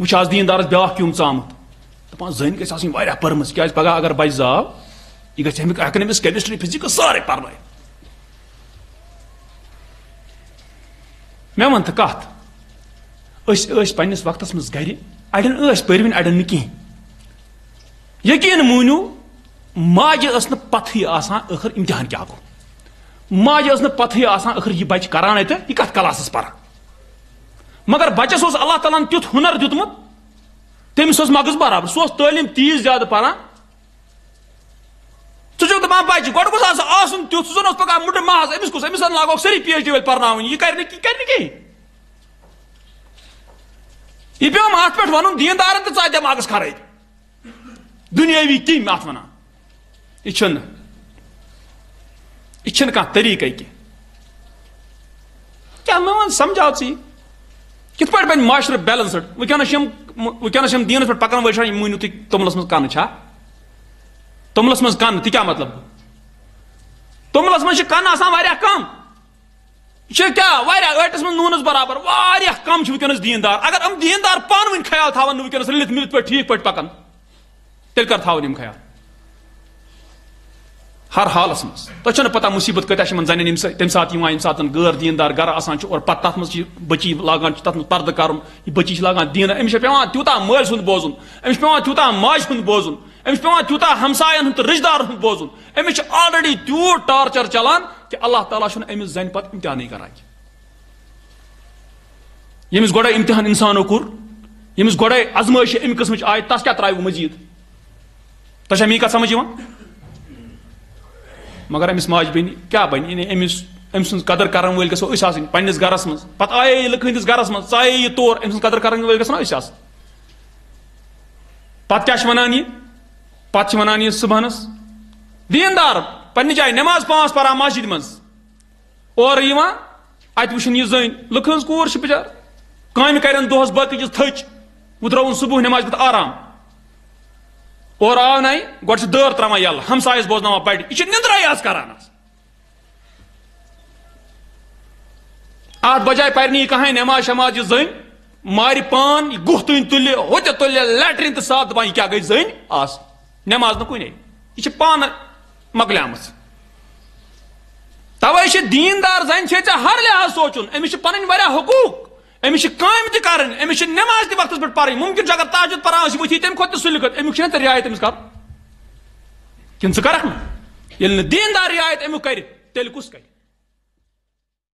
وچ آز دیندارس بیاکھ کیوم ژامت دپان زٔنۍ گژھِ آسٕنۍ واریاہ پٔرمٕژ کیازِ پگاہ اگر بچہِ زاو یہ گژھِ امیُک ہٮ۪کن أمِس کیمسٹری فزِکس سارے پرنٲیِتھ. مےٚ وَن تہٕ کتھ أسۍ ٲسۍ پننِس وقتس منٛز گرِ اڑٮ۪ن ٲسۍ پٔرۍوٕنۍ اڑٮ۪ن نہٕ کینٛہہ. یقیٖن مٲنِو ماجہِ ٲس نہٕ پتہٕے آسان ٲخر امتحان کیٛاہ گوٚو. ماجہِ ٲس نہٕ پتہٕے آسان ٲخر یہِ بچہِ کران اتہِ یہِ کتھ کلاسس پران. مگر بچس اوس اللہ تعالیٰ ہن تیُتھ ہُنر دیُتمُت تٔمِس اوس مغٕز برابر سُہ اوس تعلیٖم تیٖژ زیادٕ پران. ژٕ چھُکھ دپان بچہِ گۄڈٕ گوٚژھ آسُن تیُتھ سُہ زن اوس پگاہ مُٹہٕ محض أمِس کُس أمِس زن لاگوکھ سٲری PhD وٲلۍ پرناوٕنۍ یہِ کرِ نہٕ کِہینۍ. یہ پیوم ات پہ ون دیندارن تو ژا دماغس خراب دنیاوی کم ات ونان یہ کھانا طریقہ کیا میں ون سمجھاو ژی کت پہ بن معاشرہ بیلنسڈ. ونکس دینس پہ پکان ول مونیو تھی توملس من کن توملس من کن تہ کیا مطلب توملس من کن آسان واریاہ کم یہ کیا ٲٹس من نونس برابر واریاہ کم ونکس دیندار. اگر ام دیندار پان ون خیال تھاون ونکس رلت ملت پہ ٹھیک پہ پکان تیل کر تھاون یم خیال ہر حالس مز. تہ پتہ مصیبت کتیا زنین تمہ سات یمہ سات غیر دیندار گھر آسان اور پتہ تر مز بچی لاگان تر مز پردہ کرن یہ بچی لاگان دین امس پیوان تیوتہ مٲلۍ سُنٛد بوزُن امس پیوان تیوتہ ماجہِ ہُنٛد بوزُن امس پیوان تیوتہ ہمساین ہُنٛد تہٕ رشتہٕ دارن ہُنٛد بوزُن امس آلریڈی تیوٗت ٹارچر چلان کہ اللہ تعالیٰ چھُنہٕ امس زنہِ پتہٕ امتحانٕے کران. ییٚمِس گۄڈے امتحان انسانو کوٚر ییٚمِس گۄڈے ازمٲیش امہِ قٕسمٕچ آیہِ تس کیٛاہ ترٛایہِ مزیٖد. تۄہہِ چھا میٛٲنۍ کتھ سمجھ یِوان. مگر أمِس ماجہِ بیٚنہِ کیٛاہ بنہِ أمۍ سٕنٛز قدر کرن وٲلۍ گژھو أسۍ آسٕنۍ پننِس گرس منٛز. پتہٕ آیے یہِ لُکہٕ ہٕنٛدِس گرس منٛز ژایے یہِ تور أمۍ سٕنٛز قدر کرن وٲلۍ گژھن أسۍ آسٕنۍ. پتہٕ کیٛاہ چھِ ونان یہِ پتہٕ چھِ ونان یہِ صُبحنس دیندار پننہِ جایہِ نٮ۪ماز 5 پران مسجد منٛز اورٕ یِوان اتہِ وٕچھن یہِ زٔنۍ لُکہٕ ہٕنٛز کوٗر چھِ بِچار کامہِ کرن دۄہس باقٕے چیٖز تھٔچ وُترٲوُن صبح نٮ۪مازِ پتہٕ آرام اور آو نَے گۄڈٕ چھِ دٲر تراوان یَلہٕ ہمسایس بوزناوان بڑِ یہِ چھِ نِندرے آز کران آز. اتھ بجاے پرِ نہٕ یہِ کٕہٕنۍ نٮ۪ماز شٮ۪ماز یہِ زٔنۍ مارِ پان یہِ گُہہ تُنۍ تُلہِ ہوٚتہِ تُلہِ لیٹرِن تہٕ صاف دپان یہِ کیٛاہ گٔے زٔنۍ آز نٮ۪ماز نہٕ کُنے یہِ چھِ پانہٕ مۄکلیمٕژ. توے چھِ دیندار زنہِ چھے ژےٚ ہر لحاظ سونچُن أمِس چھِ پنٕنۍ واریاہ حقوٗق أمِس چھِ کامہِ تہِ کرٕنۍ أمِس چھِ نٮ۪ماز تہِ وقتس پٮ۪ٹھ پرٕنۍ ممکن چھُ اگر تہجد پران ٲسۍ ؤتھی تمہِ کھۄتہٕ تہِ سُلہِ کھۄتہٕ امیُک چھُنہ ژےٚ رعایت أمِس کرُن کِنہٕ ژٕ کرکھ نہٕ. ییٚلہِ نہٕ دیندار رعایت امیُک کرِ تیٚلہِ کُس کرِ.